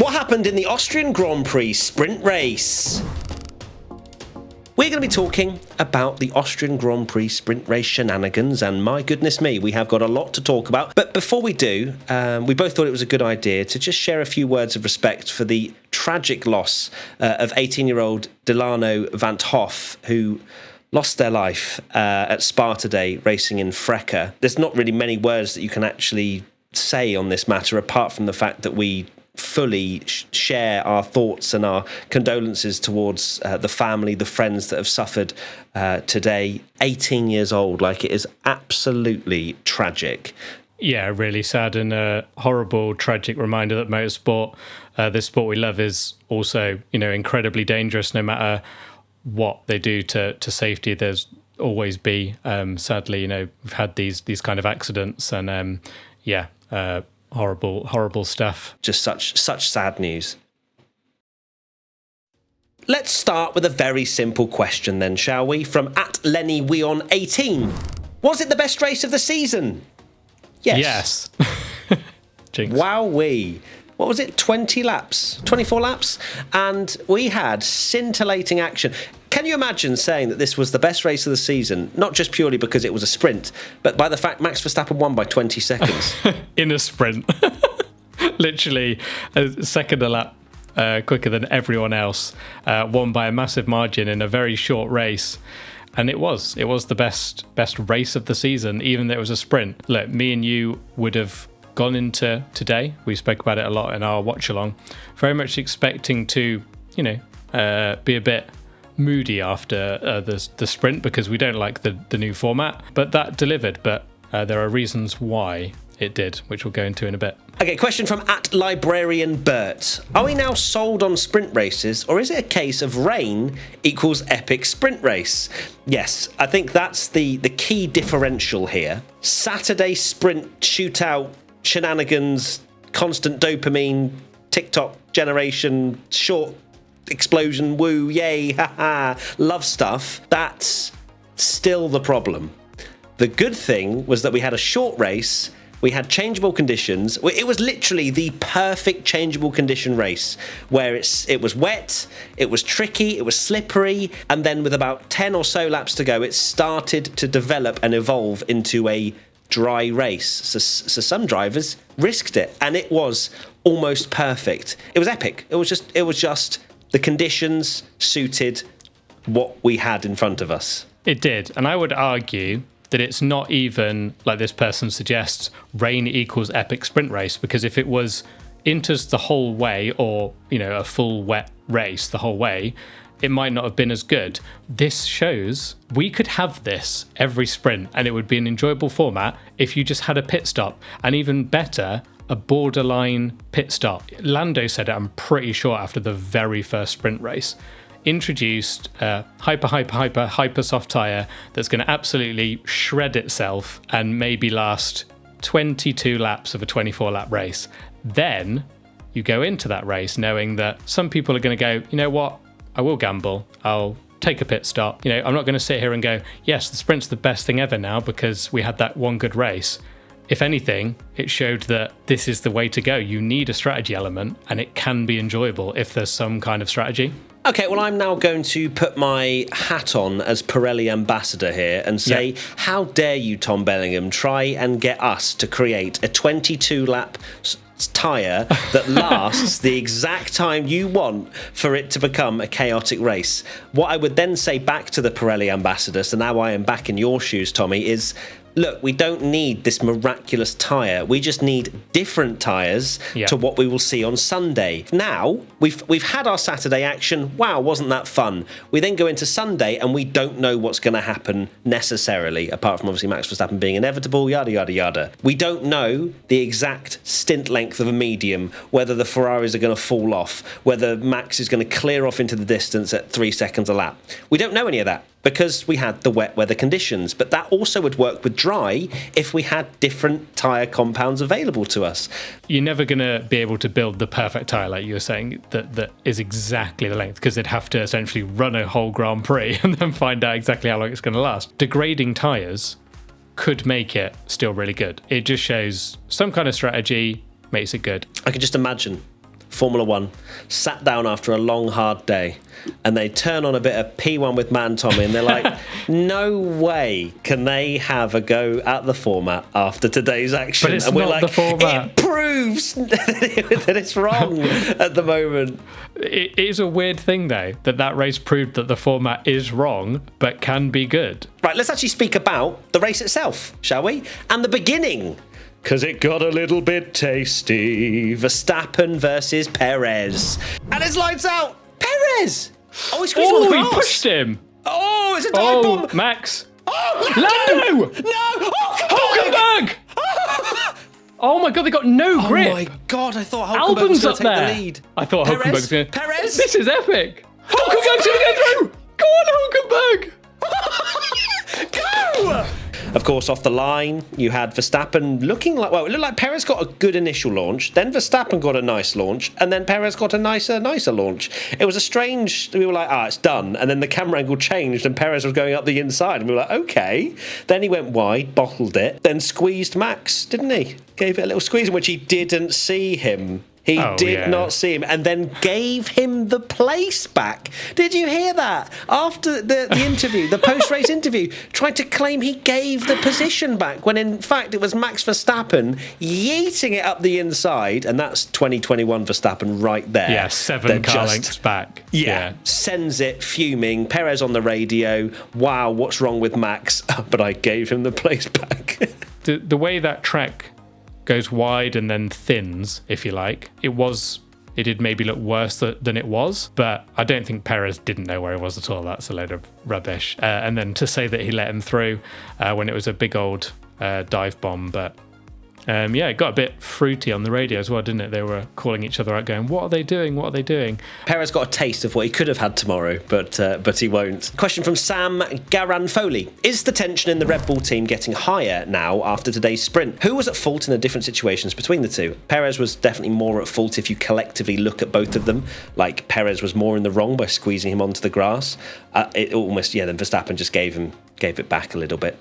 What happened in the Austrian Grand Prix sprint race? We're going to be talking about the Austrian Grand Prix sprint race shenanigans, and my goodness me, we have got a lot to talk about. But before we do, we both thought it was a good idea to just share a few words of respect for the tragic loss of 18-year-old Delano van 't Hoff, who lost their life at Spa today, racing in Freca. There's not really many words that you can actually say on this matter, apart from the fact that we fully share our thoughts and our condolences towards the family, the friends that have suffered today. 18 years old, like, it is absolutely tragic. Yeah, really sad and a horrible, tragic reminder that motorsport, this sport we love, is also, incredibly dangerous. No matter what they do to safety, there's always be, sadly, we've had these kind of accidents, and horrible stuff. Just such sad news. Let's start with a very simple question then, shall we? From @LennyWeon18. Was it the best race of the season? Yes. Jinx. Wowee. What was it? 20 laps? 24 laps? And we had scintillating action. Can you imagine saying that this was the best race of the season, not just purely because it was a sprint, but by the fact Max Verstappen won by 20 seconds? In a sprint. Literally a second a lap quicker than everyone else, won by a massive margin in a very short race. And it was the best race of the season, even though it was a sprint. Look, me and you would have gone into today, we spoke about it a lot in our watch along, very much expecting to, be a bit moody after the sprint, because we don't like the new format, but that delivered. But there are reasons why it did, which we'll go into in a bit. Okay, question from @LibrarianBert. Are we now sold on sprint races, or is it a case of rain equals epic sprint race? Yes, I think that's the key differential here. Saturday sprint shootout shenanigans, constant dopamine, TikTok generation, short explosion, woo, yay, haha, love stuff. That's still the problem. The good thing was that we had a short race, we had changeable conditions. It was literally the perfect changeable condition race, where it was wet, it was tricky, it was slippery, and then with about 10 or so laps to go, it started to develop and evolve into a dry race. So some drivers risked it, and it was almost perfect. It was epic. It was just the conditions suited what we had in front of us. It did, and I would argue that it's not even, like this person suggests, rain equals epic sprint race, because if it was inters the whole way, or a full wet race the whole way, it might not have been as good. This shows we could have this every sprint, and it would be an enjoyable format if you just had a pit stop, and even better, a borderline pit stop. Lando said it, I'm pretty sure, after the very first sprint race. Introduced a hyper soft tyre that's going to absolutely shred itself and maybe last 22 laps of a 24 lap race. Then you go into that race knowing that some people are going to go, you know what, I will gamble, I'll take a pit stop. I'm not going to sit here and go, yes, the sprint's the best thing ever now because we had that one good race. If anything, it showed that this is the way to go. You need a strategy element, and it can be enjoyable if there's some kind of strategy. Okay, well, I'm now going to put my hat on as Pirelli ambassador here and say, How dare you, Tom Bellingham, try and get us to create a 22-lap tyre that lasts the exact time you want for it to become a chaotic race. What I would then say back to the Pirelli ambassador, so now I am back in your shoes, Tommy, is, look, we don't need this miraculous tyre. We just need different tyres to what we will see on Sunday. Now, we've had our Saturday action. Wow, wasn't that fun? We then go into Sunday and we don't know what's going to happen necessarily, apart from obviously Max Verstappen being inevitable, yada, yada, yada. We don't know the exact stint length of a medium, whether the Ferraris are going to fall off, whether Max is going to clear off into the distance at 3 seconds a lap. We don't know any of that, because we had the wet weather conditions. But that also would work with dry if we had different tyre compounds available to us. You're never going to be able to build the perfect tyre, like you were saying, that is exactly the length, because they'd have to essentially run a whole Grand Prix and then find out exactly how long it's going to last. Degrading tyres could make it still really good. It just shows some kind of strategy makes it good. I could just imagine Formula One, sat down after a long, hard day, and they turn on a bit of P1 with Man Tommy, and they're like, no way can they have a go at the format after today's action. But it's and we're not like, the format. It proves that it's wrong at the moment. It is a weird thing, though, that race proved that the format is wrong, but can be good. Right, let's actually speak about the race itself, shall we? And the beginning. Because it got a little bit tasty. Verstappen versus Perez. And it's lights out. Perez! Oh, he squeezed him on the grass. He pushed him. Oh, it's a dive bomb. Max. Oh, Lando! No! Hulkenberg! Oh my God, they got no grip. Oh my God, I thought Hulkenberg was going to take the lead. I thought Hulkenberg's going to... Perez? This is epic. Hulkenberg's going to get through. Go on, Hulkenberg. Go! Of course, off the line, you had Verstappen looking like... Well, it looked like Perez got a good initial launch, then Verstappen got a nice launch, and then Perez got a nicer launch. It was a strange... We were like, it's done. And then the camera angle changed, and Perez was going up the inside, and we were like, okay. Then he went wide, bottled it, then squeezed Max, didn't he? Gave it a little squeeze in which he didn't see him. He did not see him, and then gave him the place back. Did you hear that? After the interview, the post-race interview, tried to claim he gave the position back, when in fact it was Max Verstappen yeeting it up the inside, and that's 2021 Verstappen right there. Yeah, 7 car lengths back. Yeah, sends it fuming. Perez on the radio, wow, what's wrong with Max? But I gave him the place back. The way that track goes wide and then thins, if you like. It did maybe look worse than it was, but I don't think Perez didn't know where he was at all. That's a load of rubbish. And then to say that he let him through when it was a big old dive bomb, but it got a bit fruity on the radio as well, didn't it? They were calling each other out, going, "What are they doing? What are they doing?" Perez got a taste of what he could have had tomorrow, but he won't. Question from Sam Garanfoli. Is the tension in the Red Bull team getting higher now after today's sprint? Who was at fault in the different situations between the two? Perez was definitely more at fault if you collectively look at both of them. Like, Perez was more in the wrong by squeezing him onto the grass. Then Verstappen just gave it back a little bit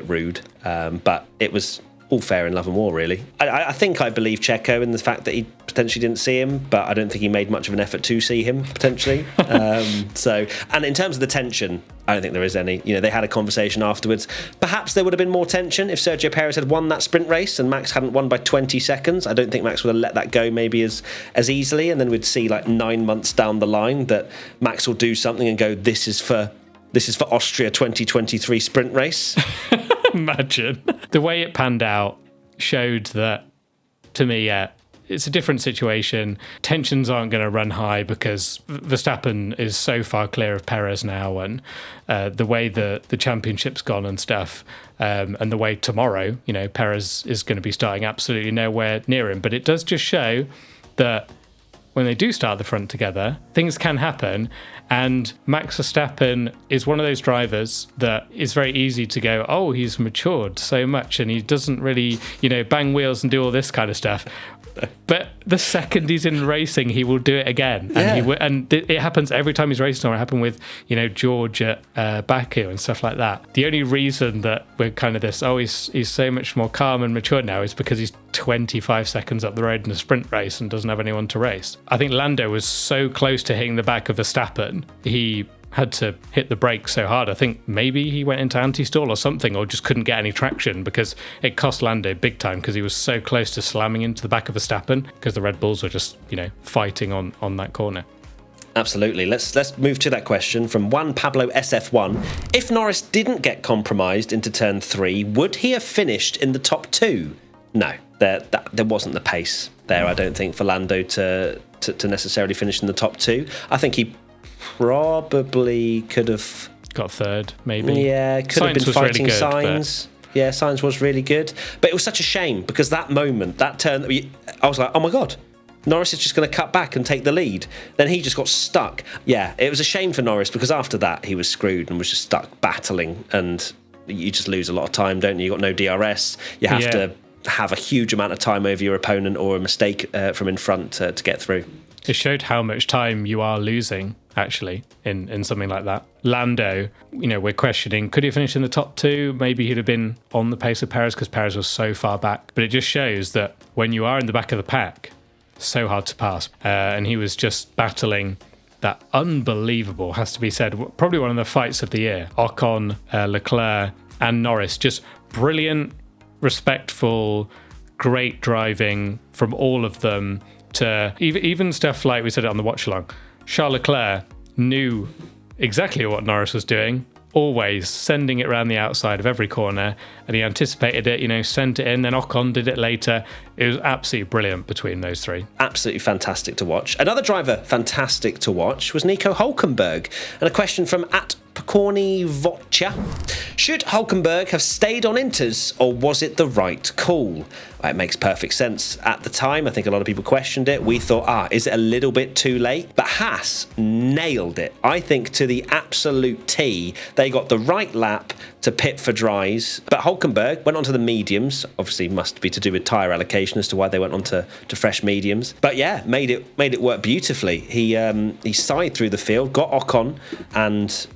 rude. But it was all fair in love and war, really. I think I believe Checo in the fact that he potentially didn't see him, but I don't think he made much of an effort to see him, potentially. And in terms of the tension, I don't think there is any. They had a conversation afterwards. Perhaps there would have been more tension if Sergio Perez had won that sprint race and Max hadn't won by 20 seconds. I don't think Max would have let that go maybe as easily, and then we'd see like 9 months down the line that Max will do something and go, this is for Austria 2023 sprint race. Imagine. The way it panned out showed that, to me, it's a different situation. Tensions aren't going to run high because Verstappen is so far clear of Perez now, and the way the championship's gone and stuff, and the way tomorrow, Perez is going to be starting absolutely nowhere near him. But it does just show that when they do start the front together, things can happen. And Max Verstappen is one of those drivers that is very easy to go, oh, he's matured so much and he doesn't really, bang wheels and do all this kind of stuff. But the second he's in racing, he will do it again. And it happens every time he's racing. It happened with, George at Baku and stuff like that. The only reason that we're kind of this, he's so much more calm and mature now is because he's 25 seconds up the road in a sprint race and doesn't have anyone to race. I think Lando was so close to hitting the back of Verstappen, he had to hit the brakes so hard. I think maybe he went into anti-stall or something, or just couldn't get any traction, because it cost Lando big time because he was so close to slamming into the back of Verstappen because the Red Bulls were just, fighting on that corner. Absolutely. Let's move to that question from Juan Pablo SF1. If Norris didn't get compromised into turn 3, would he have finished in the top 2? No, there wasn't the pace there, I don't think, for Lando to necessarily finish in the top 2. I think he probably could have got third, maybe. Yeah, could have been fighting really good, Sainz. Yeah, Sainz was really good. But it was such a shame because that moment, that turn, I was like, oh my God, Norris is just going to cut back and take the lead. Then he just got stuck. Yeah, it was a shame for Norris because after that he was screwed and was just stuck battling, and you just lose a lot of time, don't you? You got no DRS. You have to have a huge amount of time over your opponent or a mistake from in front to get through. It showed how much time you are losing, actually, in something like that. Lando, we're questioning, could he finish in the top 2? Maybe he'd have been on the pace of Perez because Perez was so far back. But it just shows that when you are in the back of the pack, so hard to pass. And he was just battling that unbelievable, has to be said, probably one of the fights of the year. Ocon, Leclerc and Norris, just brilliant, respectful, great driving from all of them, to even stuff like we said it on the watch along. Charles Leclerc knew exactly what Norris was doing, always sending it around the outside of every corner, and he anticipated it, sent it in, then Ocon did it later. It was absolutely brilliant between those three. Absolutely fantastic to watch. Another driver fantastic to watch was Nico Hulkenberg. And a question from @Pecorni Voccia. Should Hulkenberg have stayed on Inters, or was it the right call? It makes perfect sense. At the time, I think a lot of people questioned it. We thought, is it a little bit too late? But Haas nailed it. I think to the absolute T. They got the right lap to pit for dries. But Hulkenberg went onto the mediums. Obviously, must be to do with tyre allocation as to why they went on to fresh mediums. But yeah, made it work beautifully. He sighed through the field, got Ocon and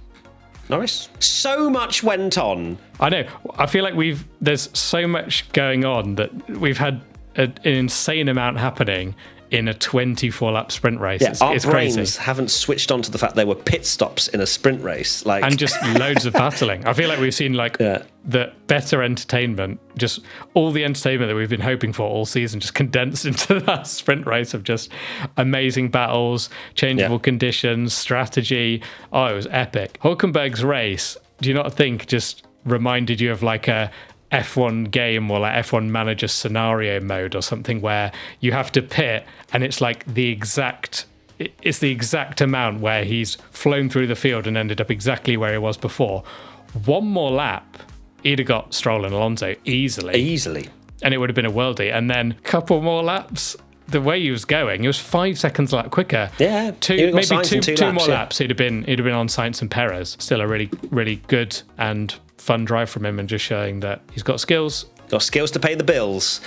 Norris. So much went on. I know. I feel like there's so much going on that we've had an insane amount happening in a 24-lap sprint race. Yeah, it's brains crazy. Haven't switched on to the fact there were pit stops in a sprint race, and just loads of battling. I feel like we've seen the better entertainment, just all the entertainment that we've been hoping for all season, just condensed into that sprint race of just amazing battles, changeable conditions, strategy. Oh, it was epic. Hulkenberg's race, do you not think just reminded you of like a F1 game or like F1 manager scenario mode or something, where you have to pit and it's like the exact amount where he's flown through the field and ended up exactly where he was before. One more lap, he'd have got Stroll and Alonso easily, and it would have been a worldie. And then a couple more laps, the way he was going, he was 5 seconds a lap quicker. Yeah, two more laps. He'd have been on Sainz and Perez. Still a really, really good and fun drive from him, and just showing that he's got skills. Got skills to pay the bills.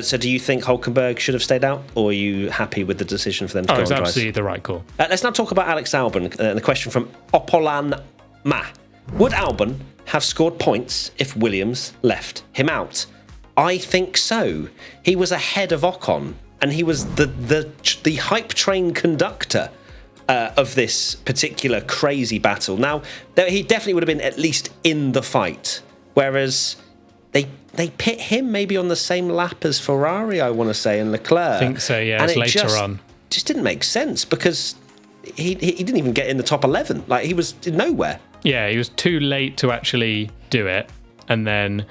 So do you think Hulkenberg should have stayed out, or are you happy with the decision for them to go on it's dries? absolutely the right call. Let's now talk about Alex Albon. The question from Opolan Ma. Would Albon have scored points if Williams left him out? I think so. He was ahead of Ocon, and he was the hype train conductor of this particular crazy battle. Now, he definitely would have been at least in the fight, whereas they pit him maybe on the same lap as Ferrari, I want to say, and Leclerc. I think so, yeah. And it's later on. Just didn't make sense, because he didn't even get in the top 11. Like, he was nowhere. Yeah, he was too late to actually do it, and then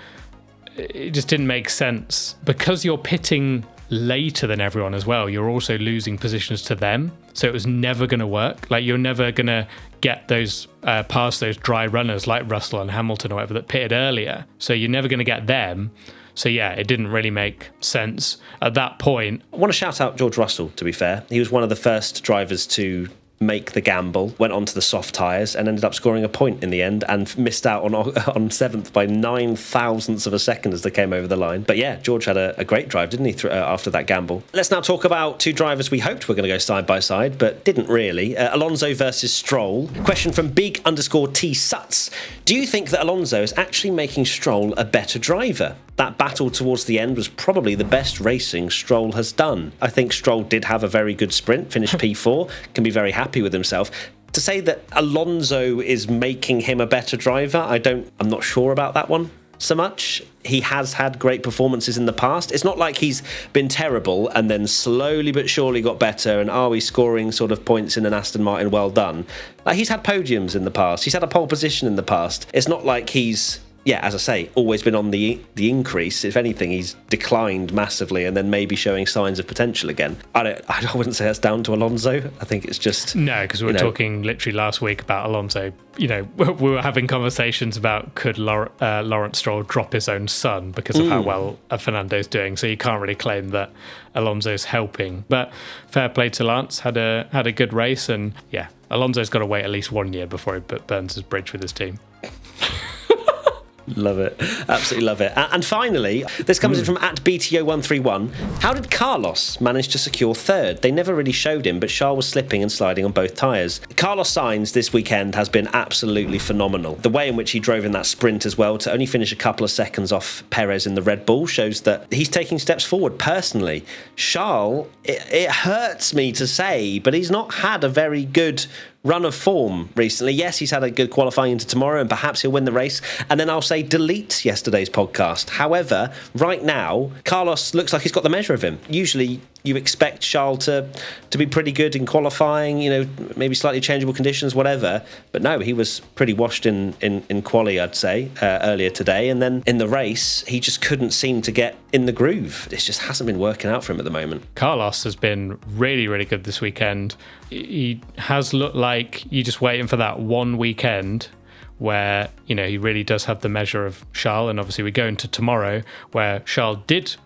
it just didn't make sense. Because you're pitting later than everyone as well, you're also losing positions to them, so it was never going to work. Like, you're never going to get those past those dry runners like Russell and Hamilton or whatever that pitted earlier, so you're never going to get them. So yeah, it didn't really make sense at that point. I want to shout out George Russell, to be fair. He was one of the first drivers to make the gamble, went onto the soft tyres and ended up scoring a point in the end, and missed out on seventh by 9 thousandths of a second as they came over the line. But yeah, George had a great drive, didn't he, after that gamble. Let's now talk about two drivers we hoped were going to go side by side, but didn't really. Alonso versus Stroll. Question from Big_T Suts. Do you think that Alonso is actually making Stroll a better driver? That battle towards the end was probably the best racing Stroll has done. I think Stroll did have a very good sprint, finished P4, can be very happy with himself. To say that Alonso is making him a better driver, I'm not sure about that one so much. He has had great performances in the past. It's not like he's been terrible and then slowly but surely got better and are we scoring sort of points in an Aston Martin, well done. Like, he's had podiums in the past. He's had a pole position in the past. It's not like he's, yeah, as I say, always been on the increase. If anything, he's declined massively and then maybe showing signs of potential again. I wouldn't say that's down to Alonso. I think it's just... No, because we were talking literally last week about Alonso. We were having conversations about could Lawrence Stroll drop his own son because of how well Fernando's doing. So you can't really claim that Alonso's helping. But fair play to Lance, had a good race. And yeah, Alonso's got to wait at least 1 year before he burns his bridge with his team. Love it. Absolutely love it. And finally, this comes in from @BTO131. How did Carlos manage to secure third? They never really showed him, but Charles was slipping and sliding on both tyres. Carlos Sainz this weekend has been absolutely phenomenal. The way in which he drove in that sprint as well, to only finish a couple of seconds off Perez in the Red Bull, shows that he's taking steps forward personally. Charles, it hurts me to say, but he's not had a very good run of form recently. Yes, he's had a good qualifying into tomorrow and perhaps he'll win the race. And then I'll say delete yesterday's podcast. However, right now, Carlos looks like he's got the measure of him. Usually you expect Charles to be pretty good in qualifying, maybe slightly changeable conditions, whatever. But no, he was pretty washed in quali, I'd say, earlier today. And then in the race, he just couldn't seem to get in the groove. It just hasn't been working out for him at the moment. Carlos has been really, really good this weekend. He has looked like you're just waiting for that one weekend where, he really does have the measure of Charles. And obviously we go into tomorrow where Charles did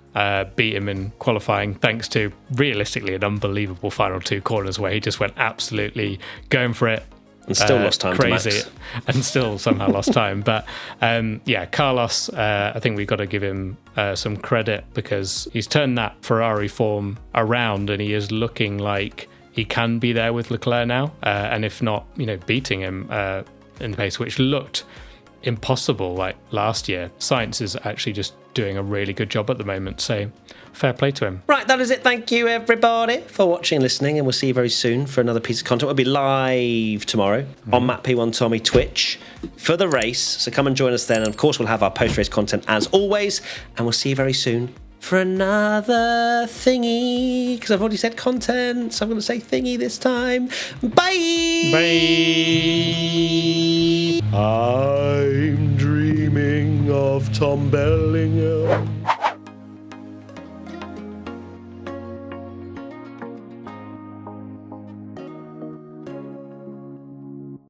beat him in qualifying thanks to realistically an unbelievable final two corners where he just went absolutely going for it. And still lost time crazy, to Max. And still somehow lost time. But Carlos, I think we've got to give him some credit because he's turned that Ferrari form around and he is looking like he can be there with Leclerc now. And if not, beating him in the pace, which looked impossible like last year. Sainz is actually just doing a really good job at the moment, so fair play to him. Right, that is it. Thank you everybody for watching and listening, and we'll see you very soon for another piece of content. We'll be live tomorrow on Matt P1 Tommy Twitch for the race, so come and join us then. And of course we'll have our post-race content as always, and we'll see you very soon for another thingy, because I've already said content, so I'm going to say thingy this time. Bye! Bye! I'm dreaming of Tom Bellingham.